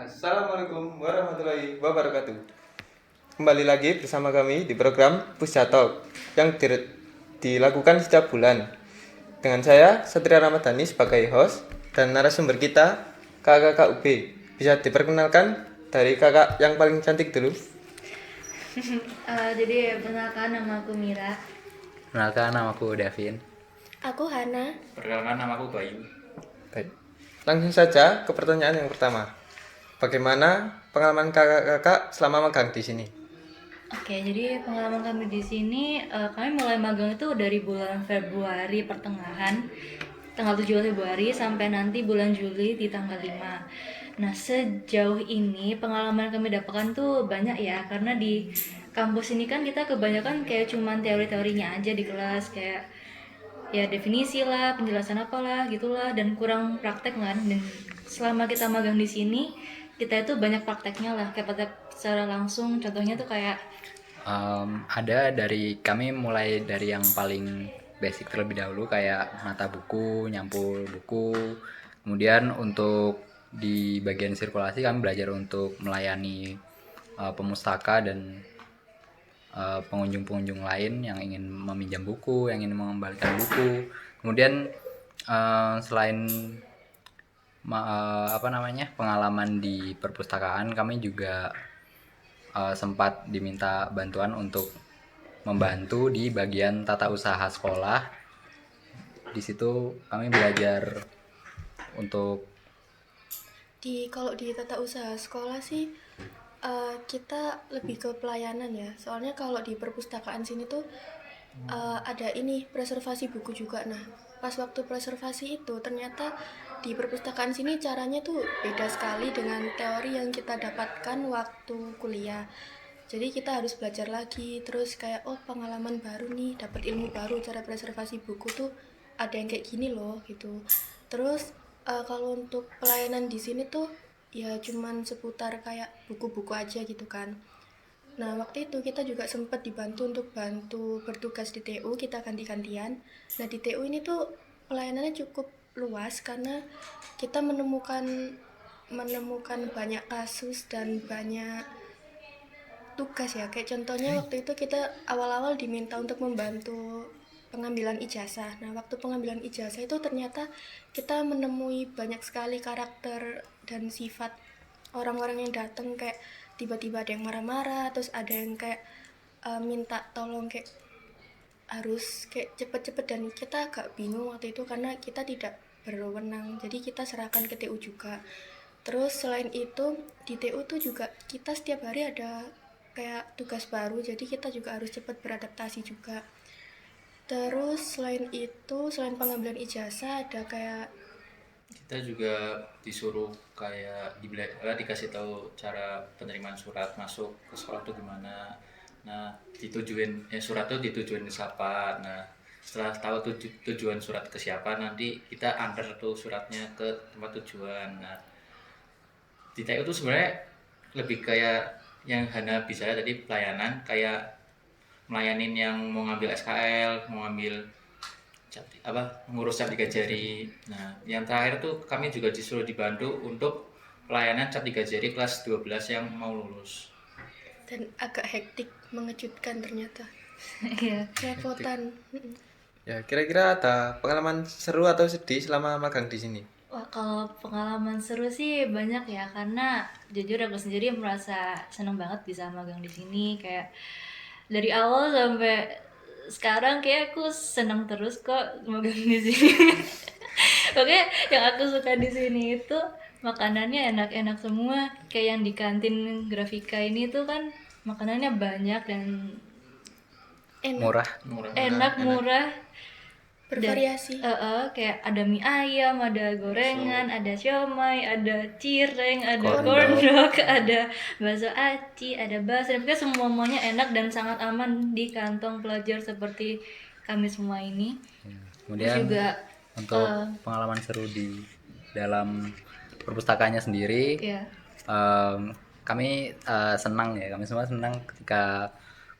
Assalamualaikum warahmatullahi wabarakatuh. Kembali lagi bersama kami di program Pusja Talk yang dilakukan setiap bulan. Dengan saya Satria Ramadhani sebagai host dan narasumber kita kakak UB. Bisa diperkenalkan dari kakak yang paling cantik dulu. Jadi perkenalkan nama aku Mira. Perkenalkan, namaku Davin. Aku Hana. Perkenalkan, nama aku Bayu. Baik. Langsung saja ke pertanyaan yang pertama. Bagaimana pengalaman kakak-kakak selama magang di sini? Oke, jadi pengalaman kami di sini, kami mulai magang itu dari bulan Februari pertengahan, tanggal 7 Februari sampai nanti bulan Juli di tanggal 5. Nah, sejauh ini pengalaman kami dapatkan tuh banyak ya, karena di kampus ini kan kita kebanyakan kayak cuman teori-teorinya aja di kelas, kayak ya definisi lah, penjelasan apalah gitulah, dan kurang praktek kan. Dan selama kita magang di sini, kita itu banyak prakteknya lah, kayak praktek secara langsung. Contohnya tuh kayak Ada dari kami mulai dari yang paling basic terlebih dahulu kayak menata buku, nyampul buku. Kemudian untuk di bagian sirkulasi kami belajar untuk melayani pemustaka dan pengunjung-pengunjung lain yang ingin meminjam buku, yang ingin mengembalikan buku. Kemudian selain pengalaman di perpustakaan, kami juga sempat diminta bantuan untuk membantu di bagian tata usaha sekolah. Di situ kami belajar untuk Kalau di tata usaha sekolah sih kita lebih ke pelayanan ya. Soalnya kalau di perpustakaan sini tuh ada ini preservasi buku juga. Nah, pas waktu preservasi itu ternyata di perpustakaan sini caranya tuh beda sekali dengan teori yang kita dapatkan waktu kuliah. Jadi kita harus belajar lagi, terus kayak pengalaman baru nih, dapat ilmu baru cara preservasi buku tuh ada yang kayak gini loh gitu. Terus kalau untuk pelayanan di sini tuh ya cuman seputar kayak buku-buku aja gitu kan. Nah, waktu itu kita juga sempat dibantu untuk bantu bertugas di TU, kita ganti-gantian. Nah, di TU ini tuh pelayanannya cukup luas karena kita menemukan banyak kasus dan banyak tugas ya. Kayak contohnya waktu itu kita awal-awal diminta untuk membantu pengambilan ijazah. Nah, waktu pengambilan ijazah itu ternyata kita menemui banyak sekali karakter dan sifat orang-orang yang datang, kayak tiba-tiba ada yang marah-marah, terus ada yang kayak minta tolong kayak harus kayak cepet-cepet, dan kita agak bingung waktu itu karena kita tidak berwenang, jadi kita serahkan ke TU juga. Terus selain itu di TU tuh juga kita setiap hari ada kayak tugas baru, jadi kita juga harus cepat beradaptasi juga. Terus selain itu, selain pengambilan ijazah, ada kayak Kita juga disuruh kayak dikasih tahu cara penerimaan surat masuk ke sekolah itu gimana. Nah, surat itu ditujuin ke siapa. Nah, setelah tahu tujuan surat ke siapa, nanti kita antar tuh suratnya ke tempat tujuan. Nah, di TU itu sebenarnya lebih kayak yang Hana bisa tadi, pelayanan, kayak melayanin yang mau ngambil SKL, mau ngambil ngurus cap 3 jari. Nah, yang terakhir tuh kami juga disuruh dibantu untuk pelayanan cap 3 jari kelas 12 yang mau lulus. dan agak hektik, mengejutkan ternyata. ya, Repotan. Ya, kira-kira ada pengalaman seru atau sedih selama magang di sini? wah, kalau pengalaman seru sih banyak ya, karena jujur aku sendiri merasa seneng banget bisa magang di sini. Kayak dari awal sampai sekarang kayak aku senang terus kok magang di sini. Oke, yang aku suka di sini itu makanannya enak-enak semua. Kayak yang di kantin Grafika ini tuh kan makanannya banyak dan murah. enak, murah. Bervariasi. Kayak ada mie ayam, ada gorengan, ada siomay, ada cireng, ada Corn corn dog. dog, ada bakso aci, ada bakso. Pokoknya semuanya enak dan sangat aman di kantong pelajar seperti kami semua ini. Terus Kemudian juga untuk pengalaman seru di dalam perpustakaannya sendiri, ya kami senang ya, kami semua senang ketika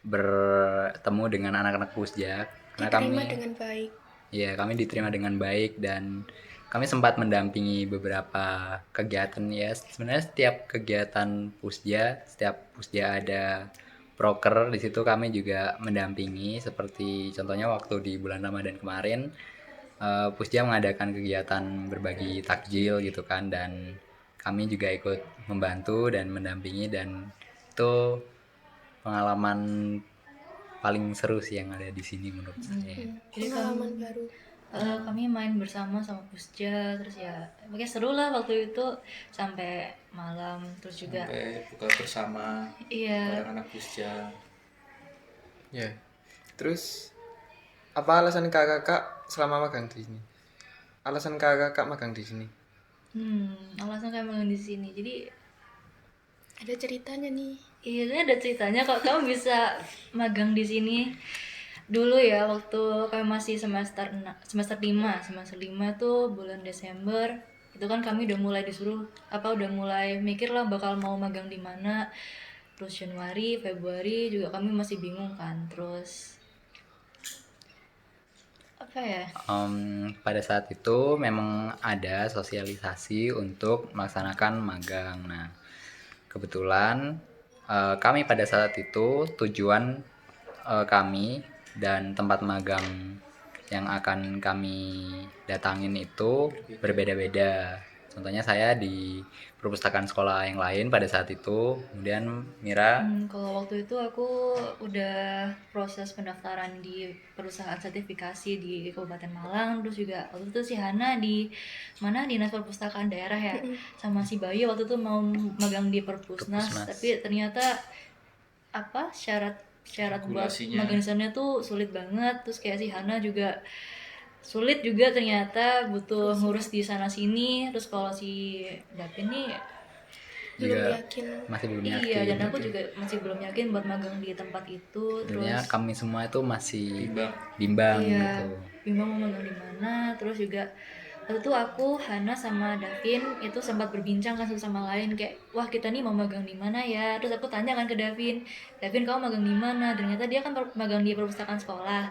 bertemu dengan anak-anak pusja karena Diterima kami dengan baik. ya kami diterima dengan baik dan kami sempat mendampingi beberapa kegiatan ya. Sebenarnya setiap kegiatan pusja, setiap pusja ada proker, di situ kami juga mendampingi. Seperti contohnya waktu di bulan Ramadan kemarin, pusja mengadakan kegiatan berbagi takjil gitu kan, dan kami juga ikut membantu dan mendampingi, dan itu pengalaman paling seru sih yang ada di sini menurut saya. Jadi Pengalaman baru. kami main bersama sama Pusja, terus ya pokoknya seru lah waktu itu sampai malam, terus juga Sampai buka bersama iya anak-anak pusja. Ya. Terus apa alasan kakak selama magang di sini? Alasan kakak magang di sini? alasan kami magang di sini. Jadi Ada ceritanya nih. iya ini ada ceritanya kok kamu bisa magang di sini. Dulu ya waktu kami masih semester 5 tuh bulan Desember itu kan kami udah mulai disuruh udah mulai mikir lah bakal mau magang di mana. Terus Januari, Februari juga kami masih bingung kan. Terus apa ya? Pada saat itu memang ada sosialisasi untuk melaksanakan magang. Nah, kebetulan kami pada saat itu tujuan kami dan tempat magang yang akan kami datangin itu berbeda-beda. Contohnya saya di perpustakaan sekolah yang lain pada saat itu, kemudian Mira Kalau waktu itu aku udah proses pendaftaran di perusahaan sertifikasi di Kabupaten Malang, terus juga waktu itu si Hana di mana Dinas Perpustakaan Daerah ya, sama si Bayu waktu itu mau magang di Perpusnas, Perpusnas. tapi ternyata syarat buat Regulasinya. magang di sana tuh sulit banget. Terus kayak si Hana juga sulit juga ternyata butuh ngurus di sana sini. Terus kalau si Davin nih Belum juga yakin. masih belum iya, yakin. dan aku juga masih belum yakin buat magang di tempat itu. Sebenarnya Terus kami semua itu masih Bimbang. bimbang iya, gitu. bingung mau magang di mana. Terus juga waktu itu aku, Hana sama Davin itu sempat berbincang kan satu sama lain kayak wah kita nih mau magang di mana ya. Terus aku tanya kan ke Davin, kamu magang di mana? Ternyata dia kan magang di perpustakaan sekolah.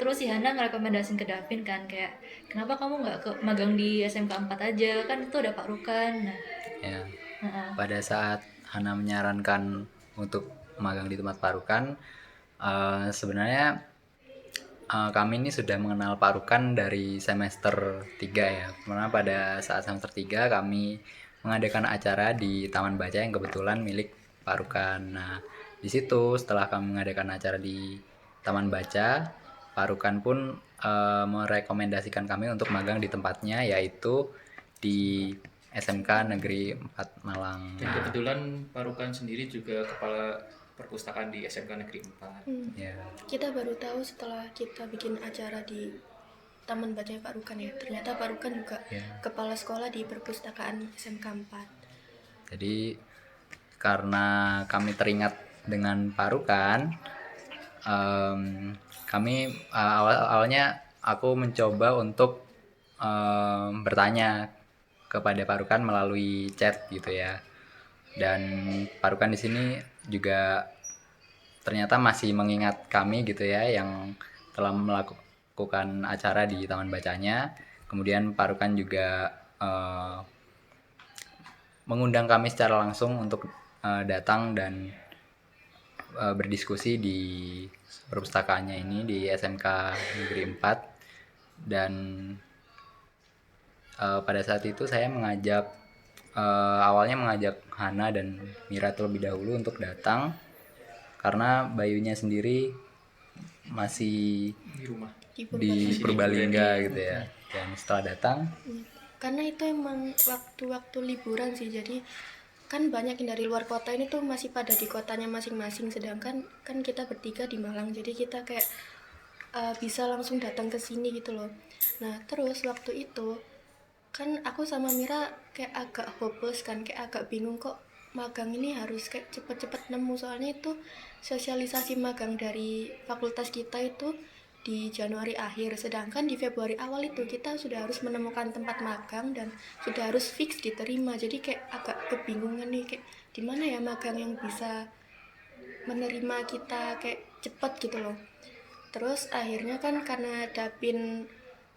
Terus si Hana ngerekomendasin ke Davin kan kayak kenapa kamu nggak ke magang di SMK 4 aja, kan itu ada Pak Rukan. Nah, Ya, heeh. pada saat Hana menyarankan untuk magang di tempat Parukan, sebenarnya kami ini sudah mengenal Pak Rukan dari semester 3 ya. Karena pada saat semester 3 kami mengadakan acara di Taman Baca yang kebetulan milik Pak Rukan. Nah, di situ setelah kami mengadakan acara di Taman Baca, Pak Rukan pun merekomendasikan kami untuk magang di tempatnya, yaitu di SMK Negeri 4 Malang. Dan kebetulan Parukan sendiri juga kepala perpustakaan di SMK Negeri 4. Ya. Kita baru tahu setelah kita bikin acara di Taman Baca Pak Rukan ya. Ternyata Pak Rukan juga kepala sekolah di perpustakaan SMK 4. Jadi karena kami teringat dengan Pak Rukan, kami awalnya aku mencoba untuk bertanya kepada Pak Rukan melalui chat gitu ya. Dan Pak Rukan di sini juga ternyata masih mengingat kami gitu ya yang telah melakukan acara di Taman Bacanya. Kemudian Pak Rukan juga mengundang kami secara langsung untuk datang dan berdiskusi di perpustakaannya ini di SMK Negeri 4. Dan pada saat itu saya awalnya mengajak Hana dan Mira terlebih dahulu untuk datang karena Bayunya sendiri masih Di rumah. di Purbalingga gitu ya. Dan setelah datang, Karena itu emang waktu-waktu liburan sih, jadi kan banyak yang dari luar kota ini tuh masih pada di kotanya masing-masing, sedangkan kan kita bertiga di Malang, jadi kita kayak bisa langsung datang ke sini gitu loh. Nah terus waktu itu kan aku sama Mira kayak agak hopeless kan, kayak agak bingung kok magang ini harus kayak cepet-cepet nemu, soalnya itu sosialisasi magang dari fakultas kita itu di Januari akhir, sedangkan di Februari awal itu kita sudah harus menemukan tempat magang dan sudah harus fix diterima. Jadi kayak agak kebingungan nih, kayak di mana ya magang yang bisa menerima kita kayak cepet gitu loh. Terus akhirnya kan karena Dapin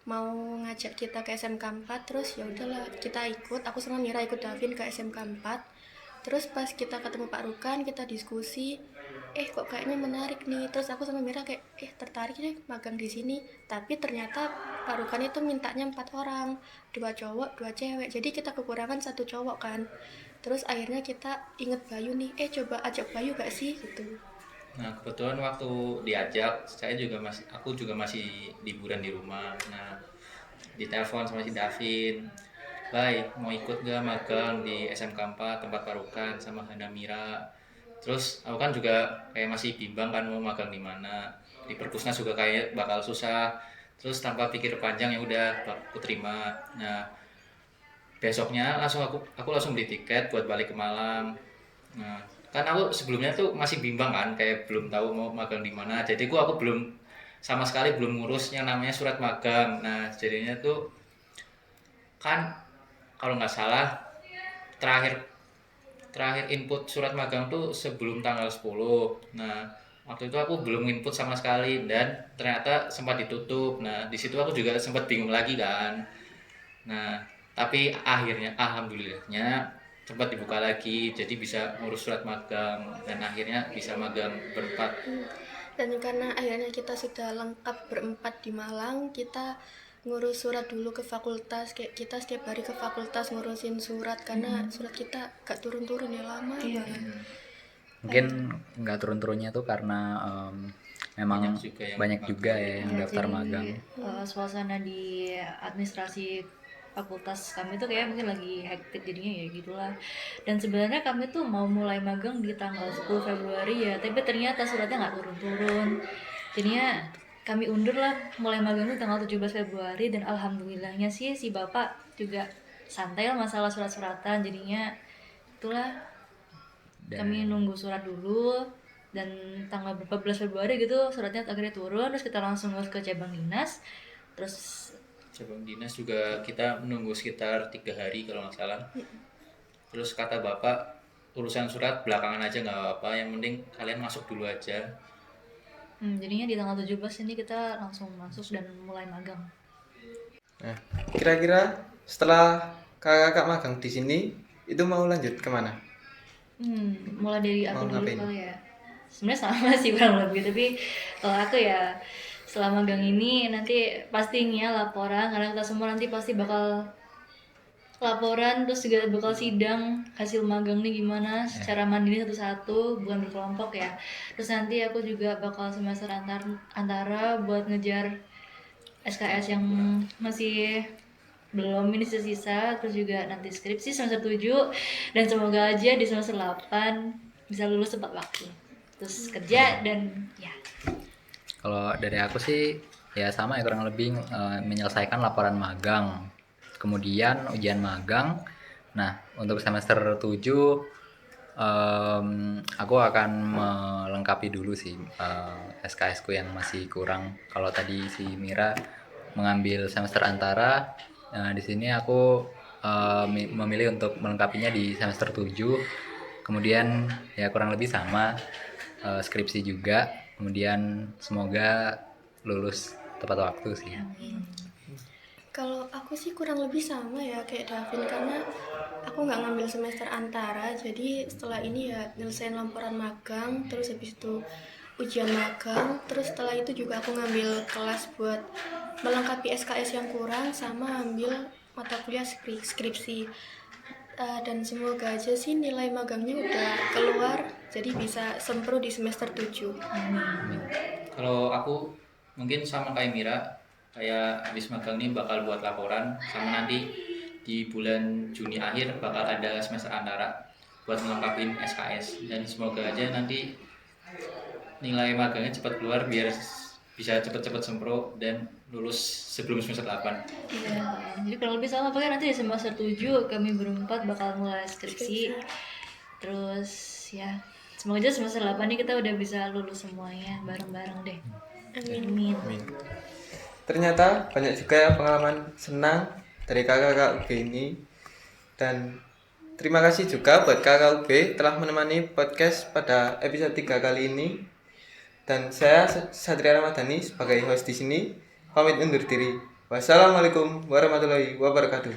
mau ngajak kita ke SMK 4, terus ya udahlah kita ikut. Aku sama Mira ikut Davin ke SMK 4. Terus pas kita ketemu Pak Rukan, kita diskusi, kok kayaknya menarik nih. Terus aku sama Mira kayak tertarik deh magang di sini. Tapi ternyata Pak Rukan itu mintanya 4 orang, 2 cowok, 2 cewek. Jadi kita kekurangan 1 cowok kan. Terus akhirnya kita inget Bayu nih, coba ajak Bayu gak sih gitu. Nah, kebetulan waktu diajak, aku juga masih liburan di rumah. Nah, ditelepon sama si Davin, "Bay, mau ikut gak magang di SMK 4 tempat Parukan sama Hana Mira?" Terus aku kan juga kayak masih bimbang kan mau magang di mana. Di Perpusnas juga kayak bakal susah. Terus tanpa pikir panjang ya udah aku terima. Nah, besoknya aku langsung beli tiket buat balik ke Malang. Nah, kan aku sebelumnya tuh masih bimbang kan, kayak belum tahu mau magang di mana. Jadi aku belum sama sekali belum ngurus yang namanya surat magang. Nah, jadinya tuh kan kalau nggak salah terakhir terakhir input surat magang tuh sebelum tanggal 10. Nah, waktu itu aku belum input sama sekali dan ternyata sempat ditutup. Nah, di situ aku juga sempat bingung lagi kan. Nah, tapi akhirnya alhamdulillahnya sempat dibuka lagi, jadi bisa ngurus surat magang dan akhirnya bisa magang berempat. Dan karena akhirnya kita sudah lengkap berempat di Malang, kita ngurus surat dulu ke fakultas. Kayak kita setiap hari ke fakultas ngurusin surat karena surat kita gak turun-turun ya, lama banget. Mungkin nggak turun-turunnya tuh karena memang banyak juga ya yang daftar jadi, magang. Suasana di administrasi fakultas kami tuh kayak mungkin lagi hektik jadinya ya gitulah. Dan sebenarnya kami tuh mau mulai magang di tanggal 10 Februari ya, tapi ternyata suratnya nggak turun-turun. Jadinya kami undur lah mulai magang itu tanggal 17 Februari dan alhamdulillahnya sih si Bapak juga santai lah masalah surat-suratan. Jadinya itulah kami nunggu surat dulu dan tanggal 14 Februari gitu suratnya akhirnya turun, terus kita langsung ngurus ke cabang dinas. Terus Cabang dinas juga kita menunggu sekitar 3 hari kalau nggak salah. Terus kata bapak, urusan surat belakangan aja nggak apa-apa, yang penting kalian masuk dulu aja. jadinya di tanggal 17 ini kita langsung masuk dan mulai magang. Nah, kira-kira setelah kakak magang di sini itu mau lanjut kemana? Mulai dari aku Mau dulu ngapain? kali ya. Sebenarnya sama sih kurang lebih, tapi kalau aku ya selama magang ini nanti pastinya laporan karena kita semua nanti pasti bakal laporan, terus juga bakal sidang hasil magang nih gimana secara mandiri satu-satu, bukan berkelompok ya. Terus nanti aku juga bakal semester antara buat ngejar SKS yang masih belum ini sisa, terus juga nanti skripsi semester 7 dan semoga aja di semester 8 bisa lulus tepat waktu. Terus kerja dan ya. Kalau dari aku sih ya sama ya kurang lebih menyelesaikan laporan magang, kemudian ujian magang. Nah, untuk semester 7 aku akan melengkapi dulu sih SKS ku yang masih kurang. Kalau tadi si Mira mengambil semester antara, di sini aku memilih untuk melengkapinya di semester 7. Kemudian ya kurang lebih sama, skripsi juga. Kemudian semoga lulus tepat waktu sih. Kalau aku sih kurang lebih sama ya kayak Davin, karena aku nggak ngambil semester antara. Jadi setelah ini ya nyelesain laporan magang, terus habis itu ujian magang, terus setelah itu juga aku ngambil kelas buat melengkapi SKS yang kurang sama ambil mata kuliah skripsi. Dan semoga aja sih nilai magangnya udah keluar jadi bisa sempro di semester 7. Kalau aku mungkin sama kayak Mira, kayak habis magang ini bakal buat laporan, sama nanti di bulan Juni akhir bakal ada semester antara buat melengkapi SKS, dan semoga aja nanti nilai magangnya cepat keluar biar bisa cepet-cepet sempro dan lulus sebelum semester 8. Iya, jadi kurang lebih sama, pokoknya nanti di semester 7 kami berempat bakal mulai skripsi. Terus ya, semoga aja semester 8 ini kita udah bisa lulus semuanya bareng-bareng deh. Amin. Ternyata banyak juga ya pengalaman senang dari kakak-kakak UB ini. Dan terima kasih juga buat kakak UB telah menemani podcast pada episode 3 kali ini. Dan saya Satria Ramadhani sebagai host di sini pamit undur diri. Wassalamualaikum warahmatullahi wabarakatuh.